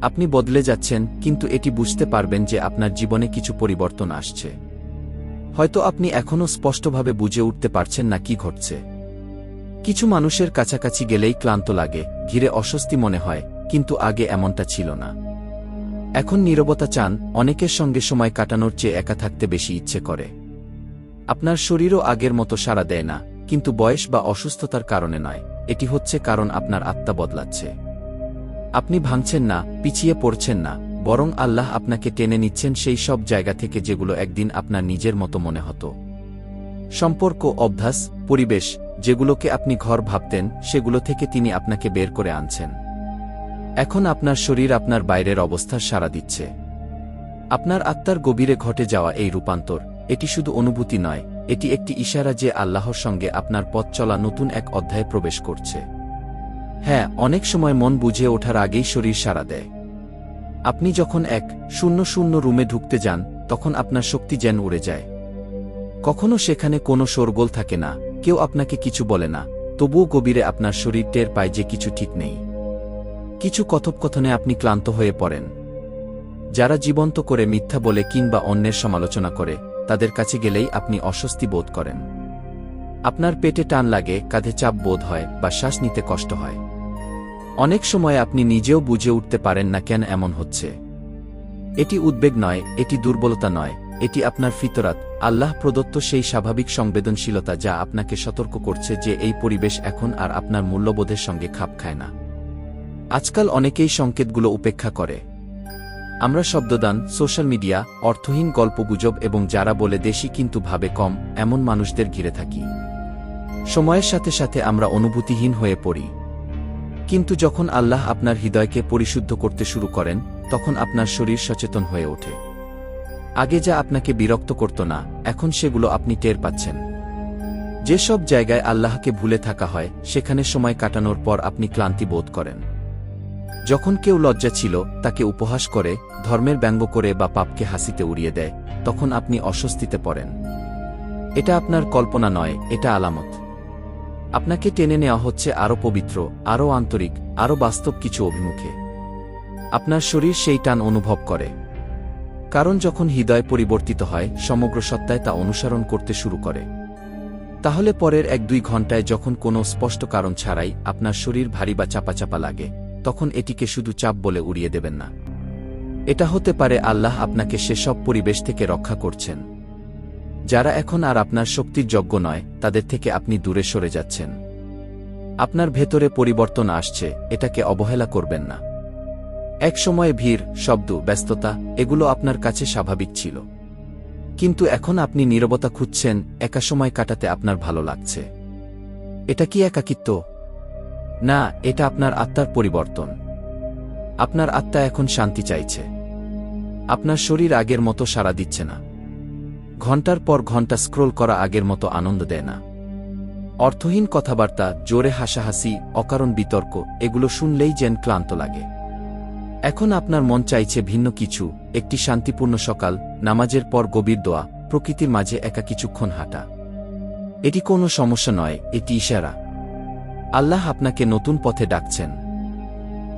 আপনি বদলে যাচ্ছেন, কিন্তু এটি বুঝতে পারবেন যে আপনার জীবনে কিছু পরিবর্তন আসছে। হয়তো আপনি এখনও স্পষ্টভাবে বুঝে উঠতে পারছেন না কি ঘটছে। কিছু মানুষের কাছাকাছি গেলেই ক্লান্ত লাগে, ঘিরে অস্বস্তি মনে হয়, কিন্তু আগে এমনটা ছিল না। এখন নীরবতা চান, অনেকের সঙ্গে সময় কাটানোর চেয়ে একা থাকতে বেশি ইচ্ছে করে। আপনার শরীরও আগের মতো সাড়া দেয় না, কিন্তু বয়স বা অসুস্থতার কারণে নয়, এটি হচ্ছে কারণ আপনার আত্মা বদলাচ্ছে। আপনি ভাঙছেন না, পিছিয়ে পড়ছেন না, বরং আল্লাহ আপনাকে টেনে নিচ্ছেন সেই সব জায়গা থেকে যেগুলো একদিন আপনার নিজের মতো মনে হতো। সম্পর্ক, অভ্যাস, পরিবেশ, যেগুলোকে আপনি ঘর ভাবতেন, সেগুলো থেকে তিনি আপনাকে বের করে আনছেন। এখন আপনার শরীর আপনার বাইরের অবস্থার সাড়া দিচ্ছে। আপনার আত্মার গভীরে ঘটে যাওয়া এই রূপান্তর, এটি শুধু অনুভূতি নয়, এটি একটি ইশারা যে আল্লাহর সঙ্গে আপনার পথ চলা নতুন এক অধ্যায়ে প্রবেশ করছে। হ্যাঁ, অনেক সময় মন বুঝে ওঠার আগেই শরীর সাড়া দেয়। আপনি যখন 1-0 রুমে ঢুকতে যান, তখন আপনার শক্তি যেন উড়ে যায়। কখনো সেখানে কোনো শোরগোল থাকে না, কেউ আপনাকে কিছু বলে না, তবুও গভীরে আপনার শরীর টের পায় যে কিছু ঠিক নেই। কিছু কথোপকথনে আপনি ক্লান্ত হয়ে পড়েন। যারা জীবন্ত করে মিথ্যা বলে কিংবা অন্যের সমালোচনা করে, তাদের কাছে গেলেই আপনি অস্বস্তি বোধ করেন। আপনার পেটে টান লাগে, কাঁধে চাপ বোধ হয়, বা শ্বাস নিতে কষ্ট হয়। অনেক সময় আপনি নিজেও বুঝে উঠতে পারেন না কেন এমন হচ্ছে। এটি উদ্বেগ নয়, এটি দুর্বলতা নয়, এটি আপনার ফিতরাত, আল্লাহ প্রদত্ত সেই স্বাভাবিক সংবেদনশীলতা যা আপনাকে সতর্ক করছে যে এই পরিবেশ এখন আর আপনার মূল্যবোধের সঙ্গে খাপ খায় না। আজকাল অনেকেই সংকেতগুলো উপেক্ষা করে। আমরা শব্দদান, সোশ্যাল মিডিয়া, অর্থহীন গল্পগুজব এবং যারা বলে দেশি কিন্তু ভাবে কম, এমন মানুষদের ঘিরে থাকি। সময়ের সাথে সাথে আমরা অনুভূতিহীন হয়ে পড়ি। কিন্তু যখন আল্লাহ আপনার হৃদয়কে পরিশুদ্ধ করতে শুরু করেন, তখন আপনার শরীর সচেতন হয়ে ওঠে। আগে যা আপনাকে বিরক্ত করত না, এখন সেগুলো আপনি টের পাচ্ছেন। যেসব জায়গায় আল্লাহকে ভুলে থাকা হয়, সেখানে সময় কাটানোর পর আপনি ক্লান্তি বোধ করেন। যখন কেউ লজ্জা ছিল, তাকে উপহাস করে, ধর্মের ব্যঙ্গ করে বা পাপকে হাসিতে উড়িয়ে দেয়, তখন আপনি অস্বস্তিতে পড়েন। এটা আপনার কল্পনা নয়, এটা আলামত। আপনাকে টেনে নেওয়া হচ্ছে আরও পবিত্র, আরও আন্তরিক, আরও বাস্তব কিছু অভিমুখে। আপনার শরীর সেই টান অনুভব করে। কারণ যখন হৃদয় পরিবর্তিত হয়, সমগ্র সত্তায় তা অনুসরণ করতে শুরু করে। তাহলে পরের 1-2 ঘন্টায় যখন কোনো স্পষ্ট কারণ ছাড়াই আপনার শরীর ভারী বা চাপা চাপা লাগে, তখন এটিকে শুধু চাপ বলে উড়িয়ে দেবেন না। এটা হতে পারে আল্লাহ আপনাকে সেসব পরিবেশ থেকে রক্ষা করছেন। যারা এখন আর আপনার শক্তির যোগ্য নয়, তাদের থেকে আপনি দূরে সরে যাচ্ছেন। আপনার ভেতরে পরিবর্তন আসছে, এটাকে অবহেলা করবেন না। এক সময়ে ভিড়, শব্দ, ব্যস্ততা, এগুলো আপনার কাছে স্বাভাবিক ছিল। কিন্তু এখন আপনি নীরবতা খুঁজছেন, একা সময় কাটাতে আপনার ভালো লাগছে। এটা কি একাকিত্ব? না, এটা আপনার আত্মার পরিবর্তন। আপনার আত্মা এখন শান্তি চাইছে। আপনার শরীর আগের মতো সাড়া দিচ্ছে না। ঘন্টার পর ঘন্টা স্ক্রোল করা আগের মতো আনন্দ দেয় না। অর্থহীন কথাবার্তা, জোরে হাসাহাসি, অকারণ বিতর্ক, এগুলো শুনলেই যেন ক্লান্ত লাগে। এখন আপনার মন চাইছে ভিন্ন কিছু, একটি শান্তিপূর্ণ সকাল, নামাজের পর গভীর দোয়া, প্রকৃতির মাঝে একা কিছুক্ষণ হাঁটা। এটি কোনো সমস্যা নয়, এটি ইশারা। আল্লাহ আপনাকে নতুন পথে ডাকছেন।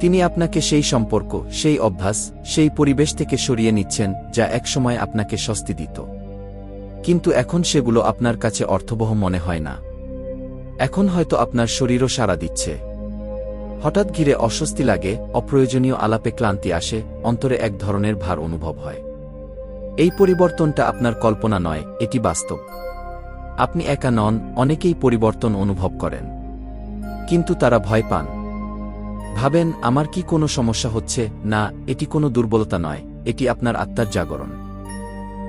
তিনি আপনাকে সেই সম্পর্ক, সেই অভ্যাস, সেই পরিবেশ থেকে সরিয়ে নিচ্ছেন যা একসময় আপনাকে স্বস্তি দিত। কিন্তু এখন সেগুলো আপনার কাছে অর্থবহ মনে হয় না। এখন হয়তো আপনার শরীরও সাড়া দিচ্ছে। হঠাৎ ঘিরে অস্বস্তি লাগে, অপ্রয়োজনীয় আলাপে ক্লান্তি আসে, অন্তরে এক ধরনের ভার অনুভব হয়। এই পরিবর্তনটা আপনার কল্পনা নয়, এটি বাস্তব। আপনি একা নন, অনেকেই পরিবর্তন অনুভব করেন। কিন্তু তারা ভয় পান। ভাবেন, আমার কি কোনো সমস্যা হচ্ছে? না, এটি কোনো দুর্বলতা নয়, এটি আপনার আত্মার জাগরণ।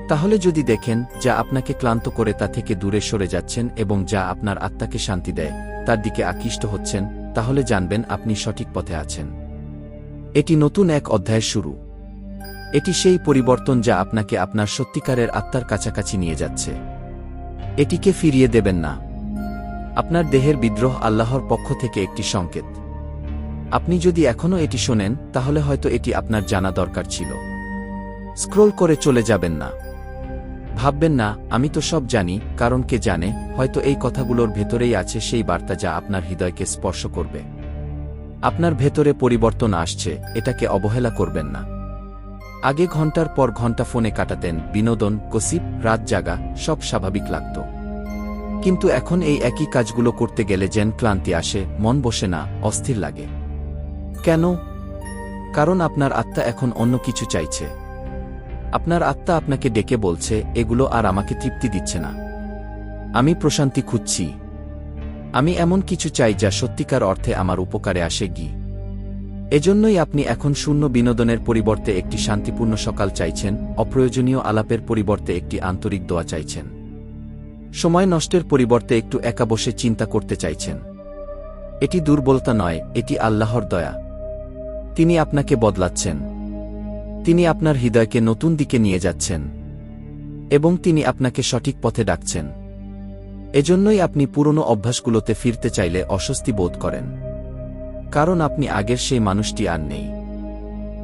তাহলে যদি দেখেন যা আপনাকে ক্লান্ত করে তা থেকে দূরে সরে যাচ্ছেন এবং যা আপনার আত্মাকে শান্তি দেয়, তার দিকে আকৃষ্ট হচ্ছেন, তাহলে জানবেন আপনি সঠিক পথে আছেন। এটি নতুন এক অধ্যায়ের শুরু। এটি সেই পরিবর্তন যা আপনাকে আপনার সত্যিকারের আত্মার কাছাকাছি নিয়ে যাচ্ছে। এটিকে ফিরিয়ে দেবেন না। আপনার দেহের বিদ্রোহ আল্লাহর পক্ষ থেকে একটি সংকেত। আপনি যদি এখনও এটি শোনেন, তাহলে হয়তো এটি আপনার জানা দরকার ছিল। স্ক্রোল করে চলে যাবেন না। ভাববেন না, আমি তো সব জানি, কারণ কে জানে, হয়তো এই কথাগুলোর ভেতরেই আছে সেই বার্তা যা আপনার হৃদয়কে স্পর্শ করবে। আপনার ভেতরে পরিবর্তন আসছে, এটাকে অবহেলা করবেন না। আগে ঘন্টার পর ঘন্টা ফোনে কাটাতেন, বিনোদন, গসিপ, রাত জাগা, সব স্বাভাবিক লাগত। কিন্তু এখন এই একই কাজগুলো করতে গেলে যেন ক্লান্তি আসে, মন বসে না, অস্থির লাগে। কেন? কারণ আপনার আত্মা এখন অন্য কিছু চাইছে। আপনার আত্মা আপনাকে ডেকে বলছে, এগুলো আর আমাকে তৃপ্তি দিচ্ছে না। আমি প্রশান্তি খুঁজছি। আমি এমন কিছু চাই যা সত্যিকার অর্থে আমার উপকারে আসে। এজন্যই আপনি এখন শূন্য বিনোদনের পরিবর্তে একটি শান্তিপূর্ণ সকাল চাইছেন, অপ্রয়োজনীয় আলাপের পরিবর্তে একটি আন্তরিক দোয়া চাইছেন, সময় নষ্টের পরিবর্তে একটু একা বসে চিন্তা করতে চাইছেন। এটি দুর্বলতা নয়, এটি আল্লাহর দয়া। তিনি আপনাকে বদলাচ্ছেন। তিনি আপনার হৃদয়কে নতুন দিকে নিয়ে যাচ্ছেন। এবং তিনি আপনাকে সঠিক পথে ডাকছেন। এজন্যই আপনি পুরনো অভ্যাসগুলোতে ফিরতে চাইলে অস্বস্তি বোধ করেন। কারণ আপনি আগের সেই মানুষটি আর নেই।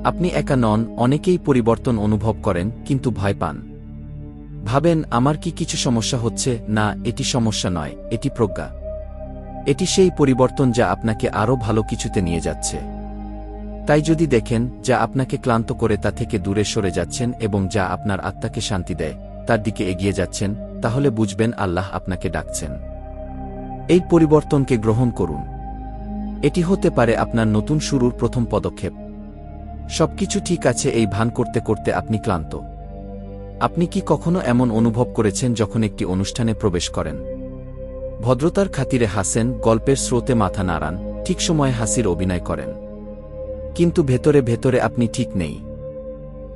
আপনি একা নন, অনেকেই পরিবর্তন অনুভব করেন কিন্তু ভয় পান। ভাবেন, আমার কি কিছু সমস্যা হচ্ছে? না, এটি সমস্যা নয়, এটি প্রজ্ঞা। এটি সেই পরিবর্তন যা আপনাকে আরও ভালো কিছুতে নিয়ে যাচ্ছে। তাই যদি দেখেন যা আপনাকে ক্লান্ত করে তা থেকে দূরে সরে যাচ্ছেন এবং যা আপনার আত্মাকে শান্তি দেয় তার দিকে এগিয়ে যাচ্ছেন, তাহলে বুঝবেন আল্লাহ আপনাকে ডাকছেন। এই পরিবর্তনকে গ্রহণ করুন। এটি হতে পারে আপনার নতুন শুরুর প্রথম পদক্ষেপ। সবকিছু ঠিক আছে এই ভান করতে করতে আপনি ক্লান্ত। আপনি কি কখনো এমন অনুভব করেছেন যখন একটি অনুষ্ঠানে প্রবেশ করেন, ভদ্রতার খাতিরে হাসেন, গল্পের স্রোতে মাথা নাড়ান, ঠিক সময়ে হাসির অভিনয় করেন, কিন্তু ভেতরে ভেতরে আপনি ঠিক নেই?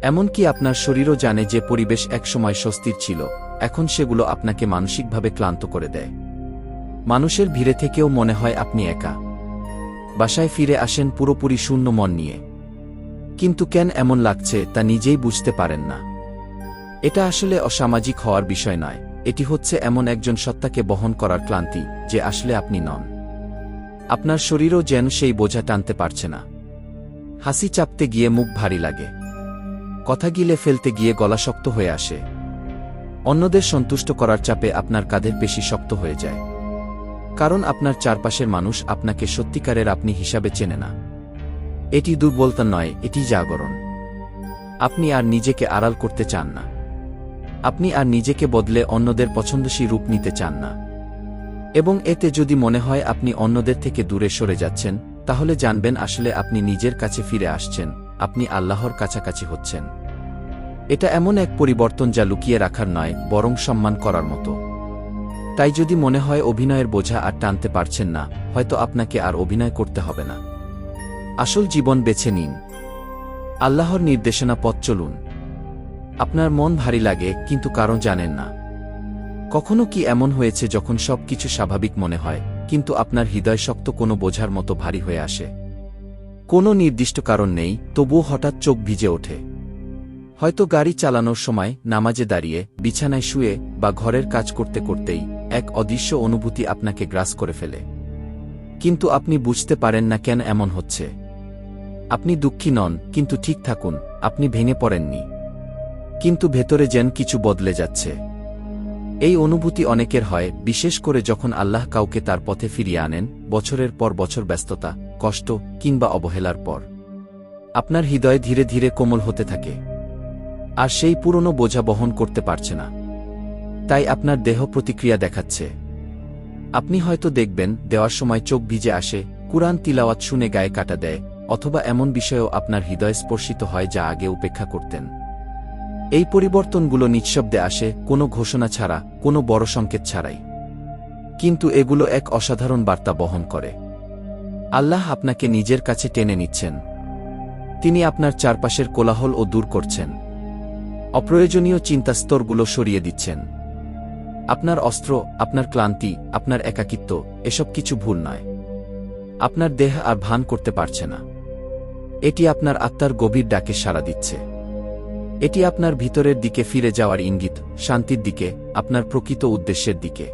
এমনকি আপনার শরীরও জানে যে পরিবেশ একসময় স্বস্তির ছিল, এখন সেগুলো আপনাকে মানসিকভাবে ক্লান্ত করে দেয়। মানুষের ভিড়ে থেকেও মনে হয় আপনি একা। বাসায় ফিরে আসেন পুরোপুরি শূন্য মন নিয়ে। কিন্তু কেন এমন লাগছে তা নিজেই বুঝতে পারেন না। এটা আসলে অসামাজিক হওয়ার বিষয় নয়, এটি হচ্ছে এমন একজন সত্তাকে বহন করার ক্লান্তি যে আসলে আপনি নন। আপনার শরীরও যেন সেই বোঝা টানতে পারছে না। হাসি চাপতে গিয়ে মুখ ভারী লাগে, কথা গিলে ফেলতে গিয়ে গলা শক্ত হয়ে আসে, অন্যদের সন্তুষ্ট করার চাপে আপনার কাঁধের পেশি শক্ত হয়ে যায়। কারণ আপনার চারপাশের মানুষ আপনাকে সত্যিকারের আপনি হিসাবে চেনে না। এটি দুর্বলতা নয়, এটি জাগরণ। আপনি আর নিজেকে আড়াল করতে চান না। আপনি আর নিজেকে বদলে অন্যদের পছন্দসী রূপ নিতে চান না। এবং এতে যদি মনে হয় আপনি অন্যদের থেকে দূরে সরে যাচ্ছেন, তাহলে জানবেন আসলে আপনি নিজের কাছে ফিরে আসছেন, আপনি আল্লাহর কাছাকাছি হচ্ছেন। এটা এমন এক পরিবর্তন যা লুকিয়ে রাখার নয়, বরং সম্মান করার মতো। তাই যদি মনে হয় অভিনয়ের বোঝা আর টানতে পারছেন না, হয়তো আপনাকে আর অভিনয় করতে হবে না। আসল জীবন বেছে নিন। আল্লাহর নির্দেশনা পথ চলুন। আপনার মন ভারী লাগে কিন্তু কারণ জানেন না। কখনো কি এমন হয়েছে যখন সব কিছু স্বাভাবিক মনে হয়, কিন্তু আপনার হৃদয় শক্ত কোনো বোঝার মতো ভারী হয়ে আসে? কোনো নির্দিষ্ট কারণ নেই, তবুও হঠাৎ চোখ ভিজে ওঠে। হয়তো গাড়ি চালানোর সময়, নামাজে দাঁড়িয়ে, বিছানায় শুয়ে বা ঘরের কাজ করতে করতেই এক অদৃশ্য অনুভূতি আপনাকে গ্রাস করে ফেলে। কিন্তু আপনি বুঝতে পারেন না কেন এমন হচ্ছে। আপনি দুঃখী নন, কিন্তু ঠিক থাকুন, আপনি ভেঙে পড়েননি। কিন্তু ভেতরে যেন কিছু বদলে যাচ্ছে। এই অনুভূতি অনেকের হয়, বিশেষ করে যখন আল্লাহ কাউকে তার পথে ফিরিয়ে আনেন, বছরের পর বছর ব্যস্ততা, কষ্ট কিংবা অবহেলার পর। আপনার হৃদয় ধীরে ধীরে কোমল হতে থাকে, আর সেই পুরনো বোঝা বহন করতে পারছে না। তাই আপনার দেহ প্রতিক্রিয়া দেখাচ্ছে। আপনি হয়তো দেখবেন দেওয়ার সময় চোখ ভিজে আসে, কুরআন তিলাওয়াত শুনে গায়ে কাটা দেয়, অথবা এমন বিষয়েও আপনার হৃদয় স্পর্শিত হয় যা আগে উপেক্ষা করতেন। এই পরিবর্তনগুলো নিঃশব্দে আসে, কোনো ঘোষণা ছাড়া, কোনো বড় সংকেত ছাড়াই। কিন্তু এগুলো এক অসাধারণ বার্তা বহন করে। আল্লাহ আপনাকে নিজের কাছে টেনে নিচ্ছেন। তিনি আপনার চারপাশের কোলাহল ও দূর করছেন। অপ্রয়োজনীয় চিন্তাস্তরগুলো সরিয়ে দিচ্ছেন। আপনার অস্ত্র, আপনার ক্লান্তি, আপনার একাকিত্ব, এসব কিছু ভুল নয়। আপনার দেহ আর ভান করতে পারছে না। এটি আপনার আত্মার গভীর ডাকে সাড়া দিচ্ছে। এটি আপনার ভিতরের দিকে ফিরে যাওয়ার ইঙ্গিত, শান্তির দিকে, আপনার প্রকৃত উদ্দেশ্যের দিকে।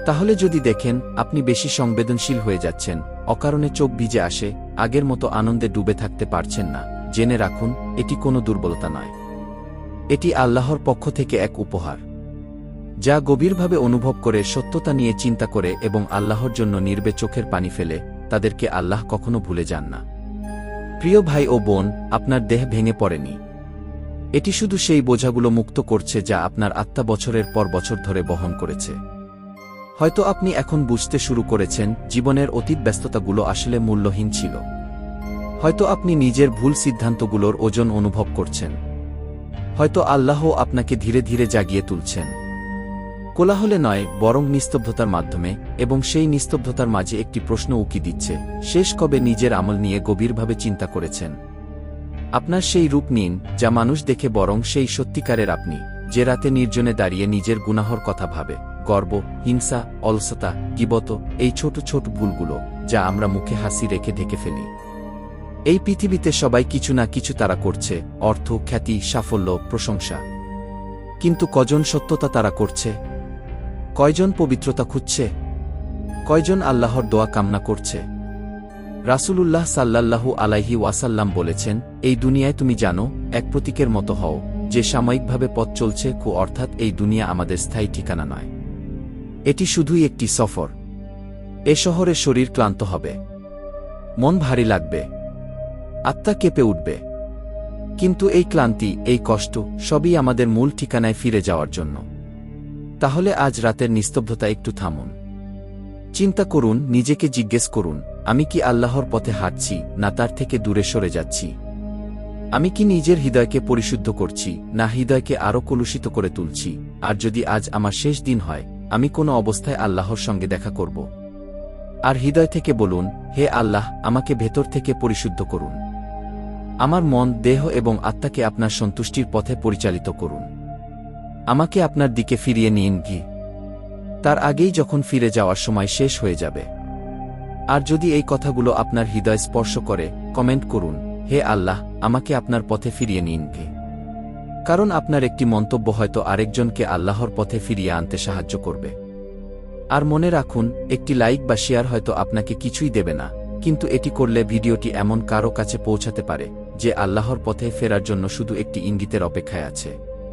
তাহলে যদি দেখেন আপনি বেশি সংবেদনশীল হয়ে যাচ্ছেন, অকারণে চোখ ভিজে আসে, আগের মতো আনন্দে ডুবে থাকতে পারছেন না, জেনে রাখুন এটি কোনো দুর্বলতা নয়। এটি আল্লাহর পক্ষ থেকে এক উপহার। যা গভীরভাবে অনুভব করে, সত্যতা নিয়ে চিন্তা করে এবং আল্লাহর জন্য নির্বে চোখের পানি ফেলে, তাদেরকে আল্লাহ কখনো ভুলে যান না। প্রিয় ভাই ও বোন, আপনার দেহ ভেঙে পড়েনি। এটি শুধু সেই বোঝাগুলো মুক্ত করছে যা আপনার আত্মা বছরের পর বছর ধরে বহন করেছে। হয়তো আপনি এখন বুঝতে শুরু করেছেন জীবনের অতীত ব্যস্ততাগুলো আসলে মূল্যহীন ছিল। হয়তো আপনি নিজের ভুল সিদ্ধান্তগুলোর ওজন অনুভব করছেন। হয়তো আল্লাহ আপনাকে ধীরে ধীরে জাগিয়ে তুলছেন, কোলাহলে নয় বরং নিস্তব্ধতার মাধ্যমে, এবং সেই নিস্তব্ধতার মাঝে একটি প্রশ্ন উকি দিচ্ছে, শেষ কবে নিজের আমল নিয়ে গভীরভাবে চিন্তা করেছেন? আপনার সেই রূপ নিন যা মানুষ দেখে, বরং সেই সত্যিকারের আপনি, যে রাতে নির্জনে দাঁড়িয়ে নিজের গুনাহর কথা ভাবে। গর্ব, হিংসা, অলসতা, গীবত, এই ছোট ছোট ভুলগুলো যা আমরা মুখে হাসি রেখে ঢেকে ফেলি। এই পৃথিবীতে সবাই কিছু না কিছু তারা করছে, অর্থ, খ্যাতি, সাফল্য, প্রশংসা। কিন্তু কজন সত্যতা তারা করছে? কয়জন পবিত্রতা খুঁজছে? কয়জন আল্লাহর দোয়া কামনা করছে? রাসূলুল্লাহ সাল্লাল্লাহু আলাইহি ওয়াসাল্লাম বলেছেন, এই দুনিয়ায় তুমি জানো, এক প্রতীকের মতো হও যে সাময়িকভাবে পথ চলছে, অর্থাৎ এই দুনিয়া আমাদের স্থায়ী ঠিকানা নয়। এটি শুধুই একটি সফর। এ শহরে শরীর ক্লান্ত হবে, মন ভারী লাগবে, আত্মা কেঁপে উঠবে, কিন্তু এই ক্লান্তি, এই কষ্ট সবই আমাদের মূল ঠিকানায় ফিরে যাওয়ার জন্য। তাহলে আজ রাতের নিস্তব্ধতা একটু থামুন, চিন্তা করুন, নিজেকে জিজ্ঞেস করুন, আমি কি আল্লাহর পথে হাঁটছি, না তার থেকে দূরে সরে যাচ্ছি? আমি কি নিজের হৃদয়কে পরিশুদ্ধ করছি, না হৃদয়কে আরও কলুষিত করে তুলছি? আর যদি আজ আমার শেষ দিন হয়, আমি কোনো অবস্থায় আল্লাহর সঙ্গে দেখা করব? আর হৃদয় থেকে বলুন, হে আল্লাহ, আমাকে ভেতর থেকে পরিশুদ্ধ করুন। আমার মন, দেহ এবং আত্মাকে আপনার সন্তুষ্টির পথে পরিচালিত করুন। আমাকে আপনার দিকে ফিরিয়ে নিন তার আগেই যখন ফিরে যাওয়ার সময় শেষ হয়ে যাবে। আর যদি এই কথাগুলো আপনার হৃদয় স্পর্শ করে, কমেন্ট করুন, হে আল্লাহ, আমাকে আপনার পথে ফিরিয়ে নিন কারণ আপনার একটি মন্তব্য হয়তো আরেকজনকে আল্লাহর পথে ফিরিয়ে আনতে সাহায্য করবে। আর মনে রাখুন, একটি লাইক বা শেয়ার হয়তো আপনাকে কিছুই দেবে না, কিন্তু এটি করলে ভিডিওটি এমন কারো কাছে পৌঁছাতে পারে যে আল্লাহর পথে ফেরার জন্য শুধু একটি ইঙ্গিতের অপেক্ষায় আছে।